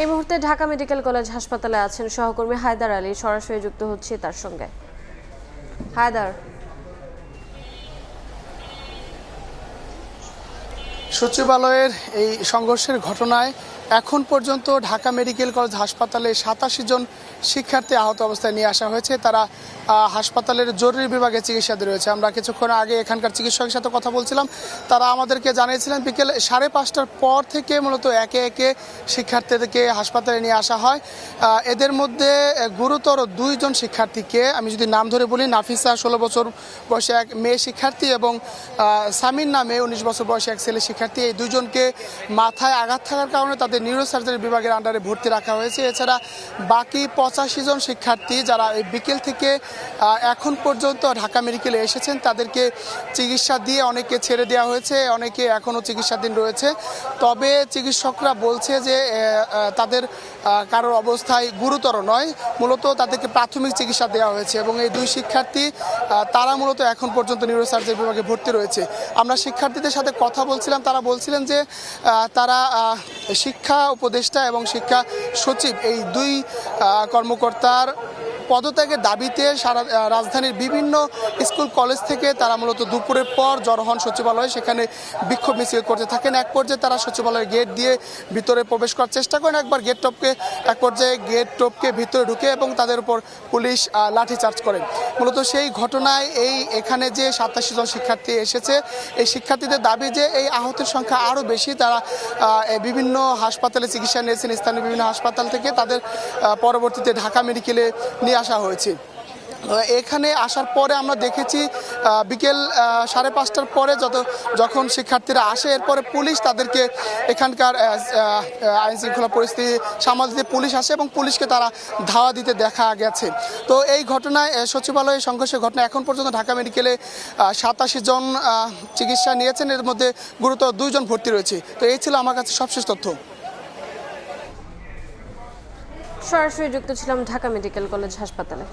এই মুহূর্তে Dhaka medical college হাসপাতালে আছেন সহকর্মী হায়দার আলী, সরাসরি যুক্ত হচ্ছে তার সঙ্গে। হায়দার, সচিবালয়ের এই সংঘর্ষের ঘটনায় এখন পর্যন্ত ঢাকা মেডিকেল কলেজ হাসপাতালে 87 জন শিক্ষার্থী আহত অবস্থায় নিয়ে আসা হয়েছে। তারা হাসপাতালের জরুরি বিভাগে চিকিৎসাধীন রয়েছে। আমরা কিছুক্ষণ আগে এখানকার চিকিৎসকের সাথে কথা বলছিলাম। তারা আমাদেরকে জানিয়েছিলেন বিকেল 5:30টার পর থেকে মূলত একে একে শিক্ষার্থীদেরকে হাসপাতালে নিয়ে আসা হয়। এদের মধ্যে গুরুতর 2 জন শিক্ষার্থীকে আমি যদি নাম ধরে বলি, নাফিসা 16 বছর বয়সী এক মেয়ে শিক্ষার্থী এবং সামিন নামে 19 বছর বয়সী এক ছেলে শিক্ষার্থী। এই 2 জনকে মাথায় আঘাত থাকার কারণে তাদের নিউরোসার্জারি বিভাগের আন্ডারে ভর্তি রাখা হয়েছে। এছাড়া বাকি 85 জন শিক্ষার্থী যারা এই বিকেল থেকে এখন পর্যন্ত ঢাকা মেডিকেলে এসেছেন, তাদেরকে চিকিৎসা দিয়ে অনেকে ছেড়ে দেওয়া হয়েছে, অনেকে এখনও চিকিৎসাধীন রয়েছে। তবে চিকিৎসকরা বলছে যে তাদের কারোর অবস্থায় গুরুতর নয়, মূলত তাদেরকে প্রাথমিক চিকিৎসা দেওয়া হয়েছে এবং এই 2 শিক্ষার্থী তারা মূলত এখন পর্যন্ত নিউরোসার্জারি বিভাগে ভর্তি রয়েছে। আমরা শিক্ষার্থীদের সাথে কথা বলছিলাম, তারা বলছিলেন যে তারা শিক্ষা উপদেষ্টা এবং শিক্ষা সচিব এই 2 কর্মকর্তার পদত্যাগের দাবিতে সারা রাজধানীর বিভিন্ন স্কুল কলেজ থেকে তারা মূলত দুপুরের পর জড়ো হন সচিবালয়ে। সেখানে বিক্ষোভ মিছিল করতে থাকেন। এক পর্যায়ে তারা সচিবালয়ের গেট দিয়ে ভিতরে প্রবেশ করার চেষ্টা করেন। এক পর্যায়ে গেট টপকে ভিতরে ঢুকে এবং তাদের উপর পুলিশ লাঠিচার্জ করেন। মূলত সেই ঘটনায় এখানে যে 87 জন শিক্ষার্থী এসেছে, এই শিক্ষার্থীদের দাবি যে এই আহতের সংখ্যা আরও বেশি। তারা বিভিন্ন হাসপাতালে চিকিৎসা নিয়েছেন, স্থানীয় বিভিন্ন হাসপাতাল থেকে তাদের পরবর্তীতে ঢাকা মেডিকেলে নিয়ে আসা হয়েছে। এখানে আসার পরে আমরা দেখেছি বিকেল 5:30টার পরে যখন শিক্ষার্থীরা আসে, এরপরে পুলিশ তাদেরকে এখানকার আইন শৃঙ্খলা পরিস্থিতি সামাল দিতে পুলিশ আসে এবং পুলিশকে তারা ধাওয়া দিতে দেখা গেছে। তো এই ঘটনায় সচিবালয়ে সংঘর্ষের ঘটনা এখন পর্যন্ত ঢাকা মেডিকেলে 87 জন চিকিৎসা নিয়েছেন, এর মধ্যে গুরুতর 2 জন ভর্তি রয়েছে। তো এই ছিল আমার কাছে সবশেষ তথ্য। সরাসরি যুক্ত ছিলাম ঢাকা মেডিকেল কলেজ হাসপাতালে।